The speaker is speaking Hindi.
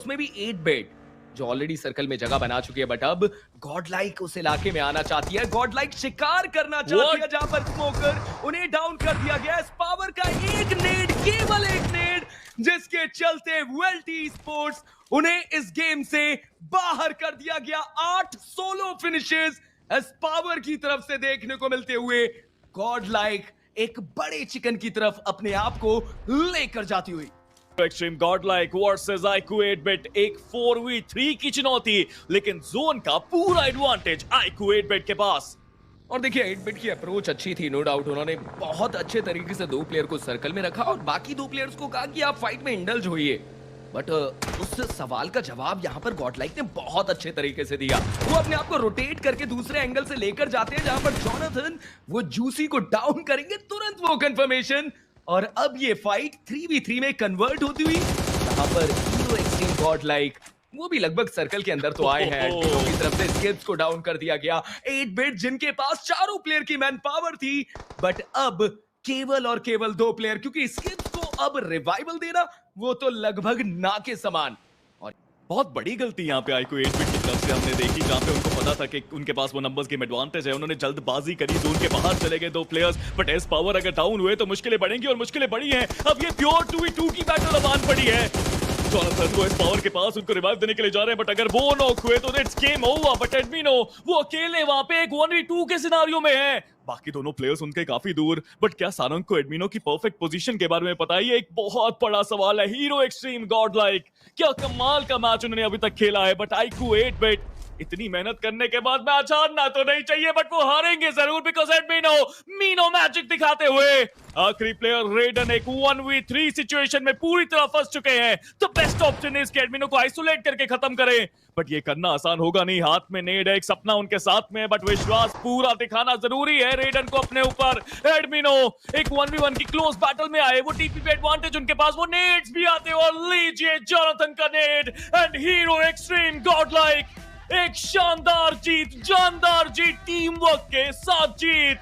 उसमें भी 8 बिट जो ऑलरेडी सर्कल में जगह बना चुकी है, बट अब गॉड लाइक उस इलाके में आना चाहती है, गॉड लाइक शिकार करना चाहती What? है, जहां पर स्मोकर उन्हें डाउन कर दिया गया। इस पावर का एक नेड, केवल एक नेड, जिसके चलते वेल्टी स्पोर्ट्स उन्हें इस गेम से बाहर कर दिया गया। 8 सोलो फिनिशेस इस पावर की तरफ से देखने को मिलते हुए गॉड लाइक एक बड़े चिकन की तरफ अपने आप को लेकर जाती हुई। एक्सट्रीम गॉडलाइक वर्सेस आईक्यू 8-बिट एक 4v3 की चुनौती, लेकिन जोन का पूरा एडवांटेज आईक्यू 8-बिट के पास। और देखिए 8 बिट की अप्रोच अच्छी थी, नो डाउट। उन्होंने बहुत अच्छे तरीके से 2 प्लेयर को सर्कल में रखा और बाकी 2 प्लेयर्स को कहा कि आप फाइट में इंडल्ज होइए। बट उस सवाल का जवाब यहाँ पर गॉडलाइक ने बहुत अच्छे तरीके से दिया। वो अपने आप को रोटेट करके दूसरे एंगल से लेकर जाते हैं, जहां पर जॉनथन वो जूसी को डाउन करेंगे, तुरंत वो कंफर्मेशन। और अब ये फाइट 3v3 में कन्वर्ट होती हुई, जहां पर हीरो एक्सट्रीम गॉडलाइक वो भी लगभग सर्कल के अंदर तो आए हैं। टीमों की तरफ से स्किप्स को डाउन कर दिया गया। 8 बिट जिनके पास चारों प्लेयर की मैन पावर थी, बट अब केवल और केवल 2 प्लेयर, क्योंकि स्किप्स को अब रिवाइवल देना वो तो लगभग ना के समान। और बहुत बड़ी गलती यहाँ पे आईक्यू 8-बिट की तरफ से हमने देखी, जहाँ पे उनको पता था कि उनके पास वो नंबर्स गेम एडवांटेज है। उन्होंने जल्दबाजी करी, जोन के बाहर चले गए 2 प्लेयर्स, बट एस पावर अगर डाउन हुए तो मुश्किलें बढ़ेंगी और मुश्किलें बढ़ी हैं। अब ये प्योर 2v2 की बैटल अब आन पड़ी है। जॉनथन को इस पावर के पास उनको रिवाइव देने के लिए जा रहे हैं, बट अगर वो नॉक हुए तो इट्स गेम ओवर। बट एडमिनो वो अकेले वहां पे एक 1v2 के सिनारियो में है, बाकी दोनों प्लेयर्स उनके काफी दूर। बट क्या सारंग को एडमिनो की परफेक्ट पोजीशन के बारे में पता है? ये एक बहुत बड़ा सवाल है। हीरो एक्सट्रीम गॉडलाइक क्या कमाल का मैच उन्होंने अभी तक खेला है, बट आईक्यू 8-बिट इतनी मेहनत करने के बाद मैच हारना तो नहीं चाहिए, बट वो हारेंगे जरूर, बिकॉज एडमिनो मीनो मैजिक दिखाते हुए आखिरी प्लेयर रेडन एक 1v3 सिचुएशन में पूरी तरह फंस चुके हैं। द बेस्ट ऑप्शन इज कि एडमिनो को आइसोलेट करके खत्म करें, बट ये करना आसान होगा नहीं। हाथ में नेड है, एक सपना उनके साथ में है, बट विश्वास पूरा दिखाना जरूरी है रेडन को अपने ऊपर। एडमिनो एक 1v1 की क्लोज बैटल में आए, वो टीपी पे एडवांटेज उनके पास, वो नेड्स भी आते और लीजिए जॉनथन का नेड एंड हीरो एक्सट्रीम गॉडलाइक एक शानदार जीत, जानदार जीत, टीम वर्क के साथ जीत।